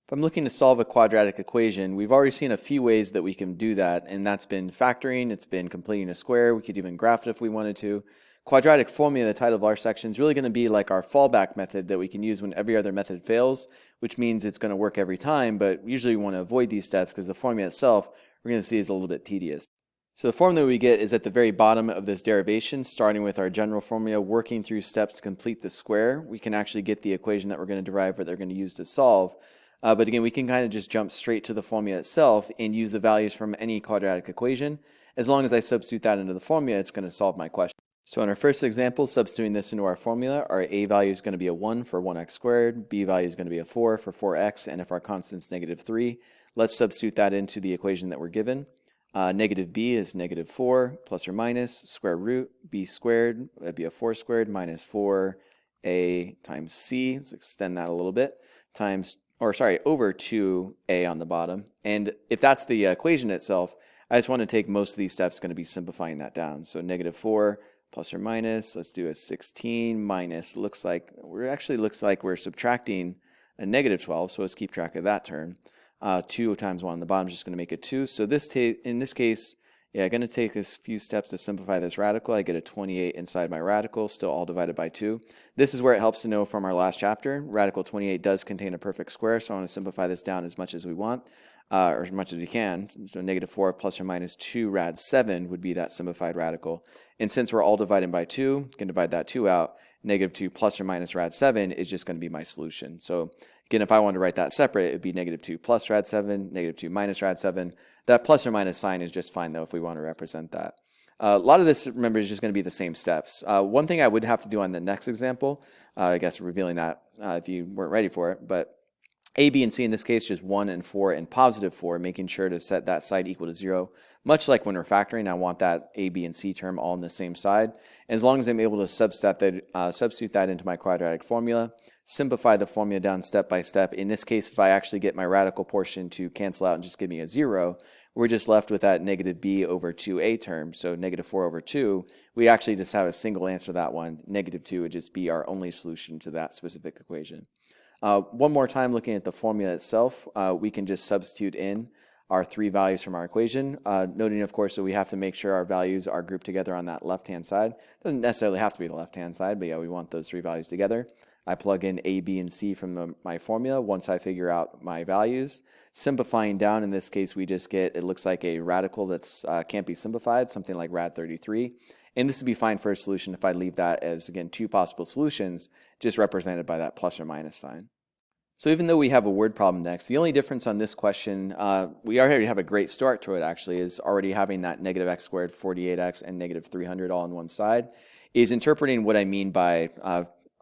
If I'm looking to solve a quadratic equation, we've already seen a few ways that we can do that, and that's been factoring, it's been completing a square, we could even graph it if we wanted to. Quadratic formula, the title of our section, is really going to be like our fallback method that we can use when every other method fails, which means it's going to work every time, but usually we want to avoid these steps because the formula itself, we're going to see, is a little bit tedious. So the formula we get is at the very bottom of this derivation, starting with our general formula, working through steps to complete the square. We can actually get the equation that we're going to derive, what they're going to use to solve. But again, we can kind of just jump straight to the formula itself and use the values from any quadratic equation. As long as I substitute that into the formula, it's going to solve my question. So in our first example, substituting this into our formula, our a value is going to be a 1 for 1x squared, b value is going to be a 4 for 4x, and if our constant is negative 3, let's substitute that into the equation that we're given. Negative b is negative 4 plus or minus square root b squared, that'd be a 4 squared minus 4a times c, let's extend that a little bit, over 2a on the bottom. And if that's the equation itself, I just want to take most of these steps, going to be simplifying that down. So negative 4 plus or minus, let's do a 16 minus, looks like we're subtracting a negative 12, so let's keep track of that term. 2 times 1 on the bottom is just going to make it 2. So in this case, I'm going to take a few steps to simplify this radical. I get a 28 inside my radical, still all divided by 2. This is where it helps to know from our last chapter, radical 28 does contain a perfect square, so I want to simplify this down as much as we want, or as much as we can. So negative 4 plus or minus 2 rad 7 would be that simplified radical. And since we're all dividing by 2, you can divide that 2 out. Negative 2 plus or minus rad 7 is just going to be my solution. So again, if I wanted to write that separate, it would be negative 2 plus rad 7, negative 2 minus rad 7. That plus or minus sign is just fine, though, if we want to represent that. A lot of this, remember, is just going to be the same steps. One thing I would have to do on the next example, I guess revealing that if you weren't ready for it, but a, b, and c in this case, just 1 and 4 and positive 4, making sure to set that side equal to 0. Much like when we're factoring, I want that a, b, and c term all on the same side. As long as I'm able to substitute that into my quadratic formula, simplify the formula down step by step. In this case, if I actually get my radical portion to cancel out and just give me a 0, we're just left with that negative b over 2a term, so negative 4 over 2. We actually just have a single answer to that one. Negative 2 would just be our only solution to that specific equation. One more time, looking at the formula itself, we can just substitute in our 3 values from our equation, noting, of course, that we have to make sure our values are grouped together on that left-hand side. Doesn't necessarily have to be the left-hand side, but yeah, we want those 3 values together. I plug in a, b, and c from my formula once I figure out my values. Simplifying down, in this case, we just get, it looks like a radical that's can't be simplified, something like rad 33. And this would be fine for a solution if I leave that as, again, 2 possible solutions, just represented by that plus or minus sign. So even though we have a word problem next, the only difference on this question, we already have a great start to it actually, is already having that negative x squared, 48x, and negative 300 all on one side, is interpreting what I mean by,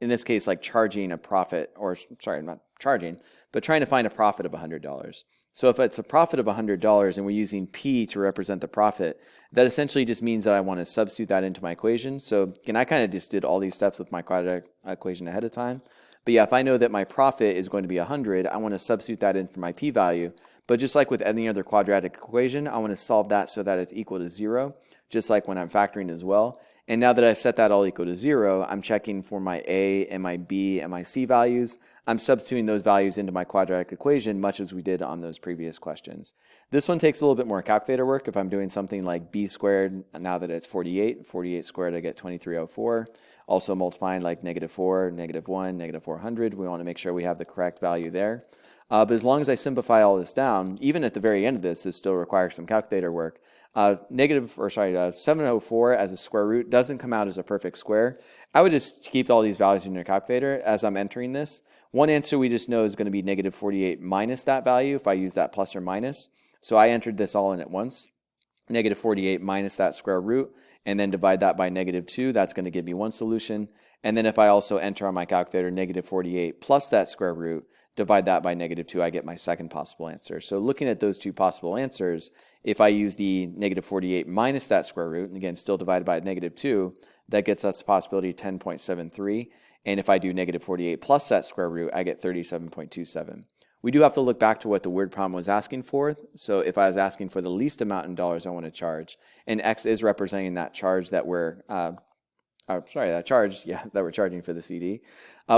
in this case, like charging a profit, or sorry, not charging, but trying to find a profit of $100. So if it's a profit of $100 and we're using P to represent the profit, that essentially just means that I want to substitute that into my equation. So again, I kind of just did all these steps with my quadratic equation ahead of time. But yeah, if I know that my profit is going to be 100, I want to substitute that in for my p-value. But just like with any other quadratic equation, I want to solve that so that it's equal to 0, just like when I'm factoring as well. And now that I've set that all equal to 0, I'm checking for my a and my b and my c values. I'm substituting those values into my quadratic equation, much as we did on those previous questions. This one takes a little bit more calculator work. If I'm doing something like b squared, now that it's 48 squared, I get 2304. Also multiplying like negative 4, negative 1, negative 400. We want to make sure we have the correct value there. But as long as I simplify all this down, even at the very end of this still requires some calculator work. 704 as a square root doesn't come out as a perfect square. I would just keep all these values in your calculator as I'm entering this. One answer we just know is going to be negative 48 minus that value if I use that plus or minus. So I entered this all in at once. Negative 48 minus that square root, and then divide that by negative 2. That's going to give me one solution. And then if I also enter on my calculator negative 48 plus that square root, divide that by negative 2, I get my second possible answer. So looking at those 2 possible answers, if I use the negative 48 minus that square root, and again, still divided by negative 2, that gets us the possibility 10.73. And if I do negative 48 plus that square root, I get 37.27. We do have to look back to what the word problem was asking for. So if I was asking for the least amount in dollars I want to charge, and X is representing that charge that we're that charge, yeah, that we're charging for the CD,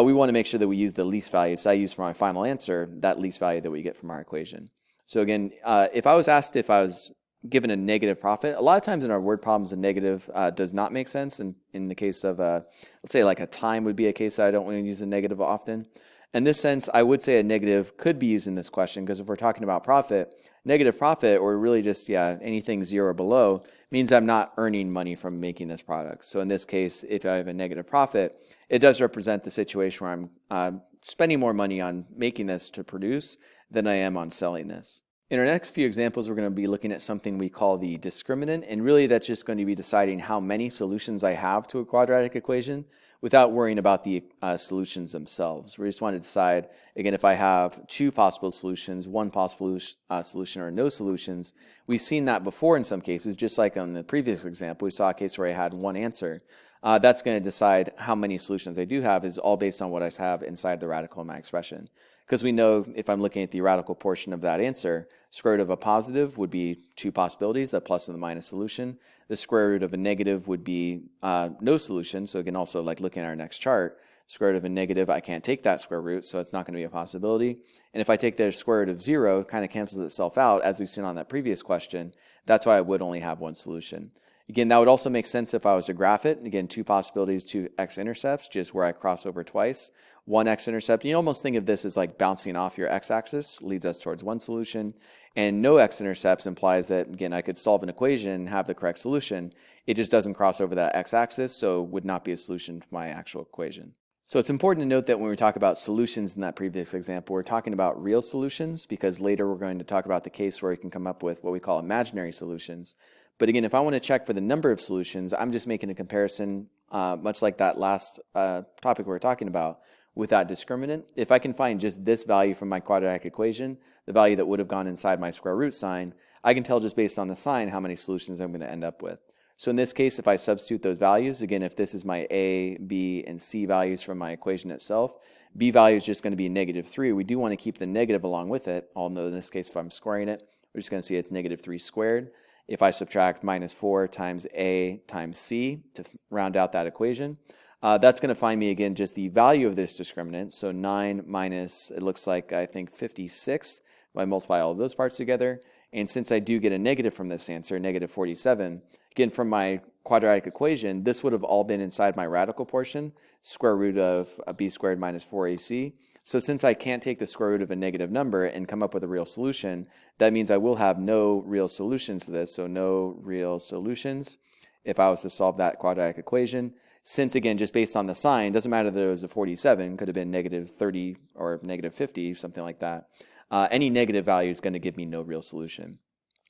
we want to make sure that we use the least value. So I use for my final answer that least value that we get from our equation. So again, if I was asked if I was given a negative profit, a lot of times in our word problems, a negative does not make sense. And in the case of, let's say like a time would be a case that I don't want to use a negative often. In this sense, I would say a negative could be used in this question, because if we're talking about profit, negative profit, or really just, anything 0 or below, means I'm not earning money from making this product. So in this case, if I have a negative profit, it does represent the situation where I'm spending more money on making this to produce than I am on selling this. In our next few examples, we're going to be looking at something we call the discriminant, and really that's just going to be deciding how many solutions I have to a quadratic equation without worrying about the solutions themselves. We just want to decide, again, if I have 2 possible solutions, 1 possible solution, or no solutions. We've seen that before in some cases, just like on the previous example, we saw a case where I had 1 answer. That's going to decide how many solutions I do have is all based on what I have inside the radical in my expression. Because we know if I'm looking at the radical portion of that answer, square root of a positive would be 2 possibilities, the plus and the minus solution. The square root of a negative would be no solution. So again, also like looking at our next chart, square root of a negative, I can't take that square root, so it's not going to be a possibility. And if I take the square root of 0, it kind of cancels itself out, as we've seen on that previous question. That's why I would only have 1 solution. Again, that would also make sense if I was to graph it. Again, 2 possibilities, 2 x-intercepts, just where I cross over twice. 1 x-intercept, you almost think of this as like bouncing off your x-axis, leads us towards 1 solution. And no x-intercepts implies that, again, I could solve an equation and have the correct solution. It just doesn't cross over that x-axis, so would not be a solution to my actual equation. So it's important to note that when we talk about solutions in that previous example, we're talking about real solutions, because later we're going to talk about the case where we can come up with what we call imaginary solutions. But again, if I want to check for the number of solutions, I'm just making a comparison, much like that last topic we were talking about, with that discriminant. If I can find just this value from my quadratic equation, the value that would have gone inside my square root sign, I can tell just based on the sign how many solutions I'm going to end up with. So in this case, if I substitute those values, again, if this is my A, B, and C values from my equation itself, B value is just going to be -3. We do want to keep the negative along with it, although in this case, if I'm squaring it, we're just going to see it's -3 squared. If I subtract -4 times A times C to round out that equation, that's going to find me, again, just the value of this discriminant. So 9 minus, it looks like, I think, 56. If I multiply all of those parts together, and since I do get a negative from this answer, -47, again, from my quadratic equation, this would have all been inside my radical portion, square root of b squared minus 4ac. So since I can't take the square root of a negative number and come up with a real solution, that means I will have no real solutions to this, so no real solutions if I was to solve that quadratic equation. Since, again, just based on the sign, doesn't matter that it was a 47, could have been -30 or -50, something like that. Any negative value is going to give me no real solution.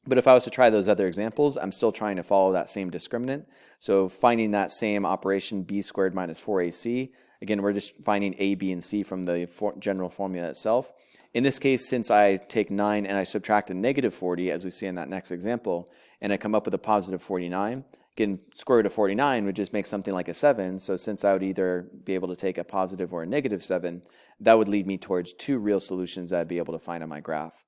But if I was to try those other examples, I'm still trying to follow that same discriminant. So finding that same operation, b squared minus 4ac, again, we're just finding a, b, and c from the general formula itself. In this case, since I take 9 and I subtract a -40, as we see in that next example, and I come up with a +49, again, square root of 49 would just make something like a 7. So since I would either be able to take a positive or a -7, that would lead me towards 2 real solutions that I'd be able to find on my graph.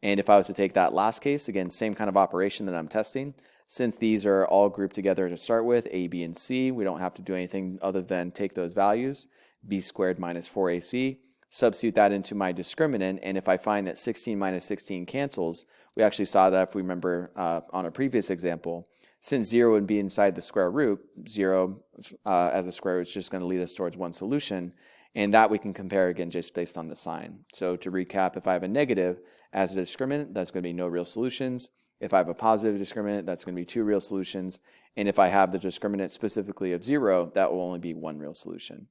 And if I was to take that last case, again, same kind of operation that I'm testing. Since these are all grouped together to start with, a, b, and c, we don't have to do anything other than take those values, b squared minus 4ac, substitute that into my discriminant, and if I find that 16 minus 16 cancels, we actually saw that, if we remember on a previous example, since 0 would be inside the square root, 0 as a square root is just going to lead us towards 1 solution, and that we can compare again just based on the sign. So to recap, if I have a negative as a discriminant, that's going to be no real solutions. If I have a positive discriminant, that's going to be 2 real solutions. And if I have the discriminant specifically of 0, that will only be 1 real solution.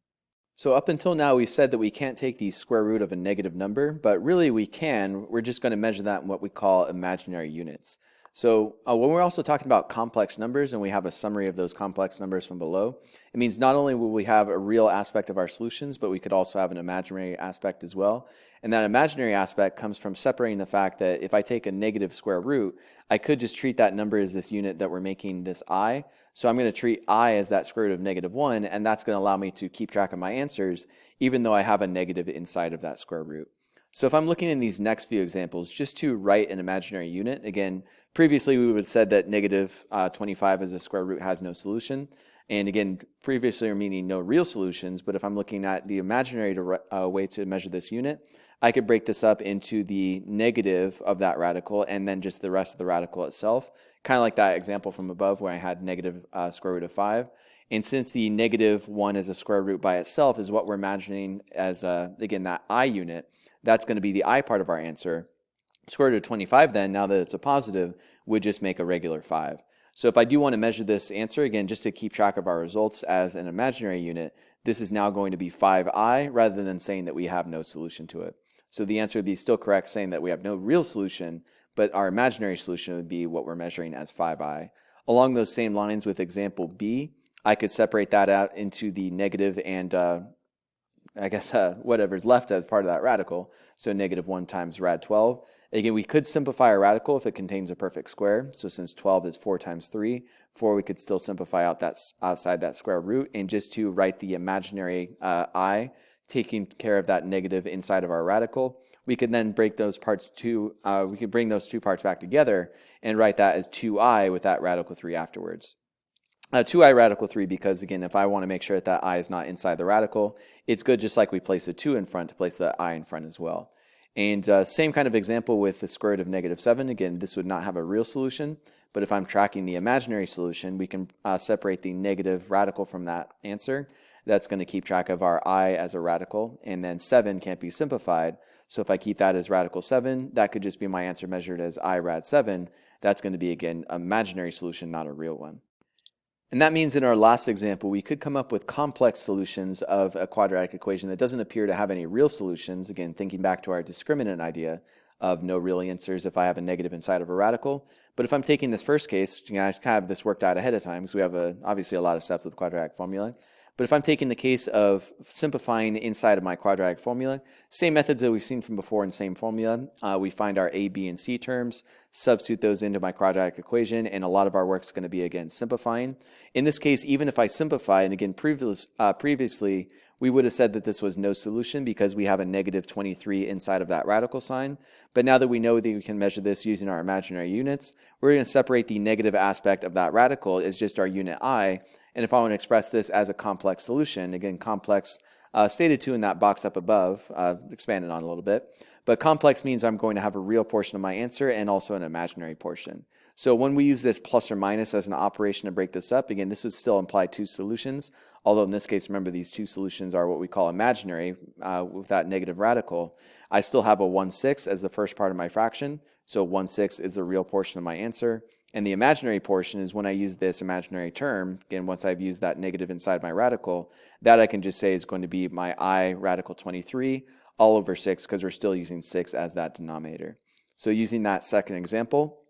So up until now, we've said that we can't take the square root of a negative number, but really we can. We're just going to measure that in what we call imaginary units. So when we're also talking about complex numbers, and we have a summary of those complex numbers from below, it means not only will we have a real aspect of our solutions, but we could also have an imaginary aspect as well. And that imaginary aspect comes from separating the fact that if I take a negative square root, I could just treat that number as this unit that we're making this I. So I'm going to treat I as that square root of -1, and that's going to allow me to keep track of my answers, even though I have a negative inside of that square root. So if I'm looking in these next few examples, just to write an imaginary unit, again, previously we would have said that -25 as a square root has no solution. And again, previously we're meaning no real solutions, but if I'm looking at the imaginary way to measure this unit, I could break this up into the negative of that radical and then just the rest of the radical itself, kind of like that example from above where I had negative square root of 5. And since the negative 1 as a square root by itself is what we're imagining as, again, that I unit, that's going to be the I part of our answer. Square root of 25 then, now that it's a positive, would just make a regular 5. So if I do want to measure this answer, again, just to keep track of our results as an imaginary unit, this is now going to be 5i rather than saying that we have no solution to it. So the answer would be still correct, saying that we have no real solution, but our imaginary solution would be what we're measuring as 5i. Along those same lines with example B, I could separate that out into the negative and I guess whatever's left as part of that radical, so negative 1 times rad 12. Again, we could simplify a radical if it contains a perfect square. So since 12 is 4 times 3, 4 we could still simplify out that outside that square root, and just to write the imaginary I, taking care of that negative inside of our radical, we could then break those parts we could bring those two parts back together and write that as 2i with that radical 3 afterwards. 2i radical 3 because, again, if I want to make sure that I is not inside the radical, it's good just like we place a 2 in front to place the I in front as well. And same kind of example with the square root of negative 7. Again, this would not have a real solution, but if I'm tracking the imaginary solution, we can separate the negative radical from that answer. That's going to keep track of our I as a radical, and then 7 can't be simplified. So if I keep that as radical 7, that could just be my answer measured as I rad 7. That's going to be, again, an imaginary solution, not a real one. And that means in our last example, we could come up with complex solutions of a quadratic equation that doesn't appear to have any real solutions. Again, thinking back to our discriminant idea of no real answers if I have a negative inside of a radical. But if I'm taking this first case, I kind of have this worked out ahead of time because we have obviously a lot of steps with quadratic formula. But if I'm taking the case of simplifying inside of my quadratic formula, same methods that we've seen from before in same formula. We find our a, b, and c terms, substitute those into my quadratic equation, and a lot of our work is going to be, again, simplifying. In this case, even if I simplify, and again, previously, we would have said that this was no solution because we have a negative 23 inside of that radical sign. But now that we know that we can measure this using our imaginary units, we're going to separate the negative aspect of that radical as just our unit I. And if I want to express this as a complex solution, again, complex stated to in that box up above, expanded on a little bit. But complex means I'm going to have a real portion of my answer and also an imaginary portion. So when we use this plus or minus as an operation to break this up, again, this would still imply two solutions. Although in this case, remember, these two solutions are what we call imaginary with that negative radical. I still have a 1/6 as the first part of my fraction. So 1/6 is the real portion of my answer. And the imaginary portion is when I use this imaginary term, again, once I've used that negative inside my radical, that I can just say is going to be my I radical 23 all over 6 because we're still using 6 as that denominator. So using that second example,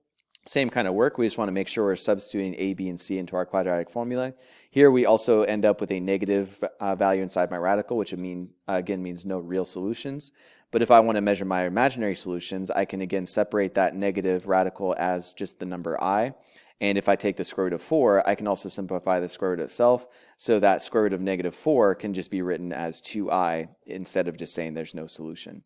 same kind of work. We just want to make sure we're substituting a, b, and c into our quadratic formula. Here we also end up with a negative value inside my radical, which again means no real solutions. But if I want to measure my imaginary solutions, I can again separate that negative radical as just the number I. And if I take the square root of 4, I can also simplify the square root itself. So that square root of negative 4 can just be written as 2i instead of just saying there's no solution.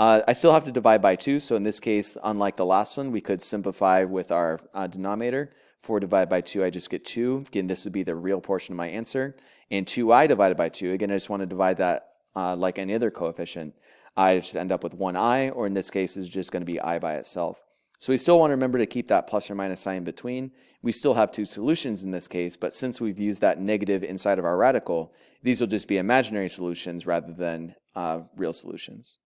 I still have to divide by 2. So in this case, unlike the last one, we could simplify with our denominator. 4 divided by 2, I just get 2. Again, this would be the real portion of my answer. And 2i divided by 2, again, I just want to divide that like any other coefficient. I just end up with 1i, or in this case, is just going to be I by itself. So we still want to remember to keep that plus or minus sign in between. We still have two solutions in this case, but since we've used that negative inside of our radical, these will just be imaginary solutions rather than real solutions.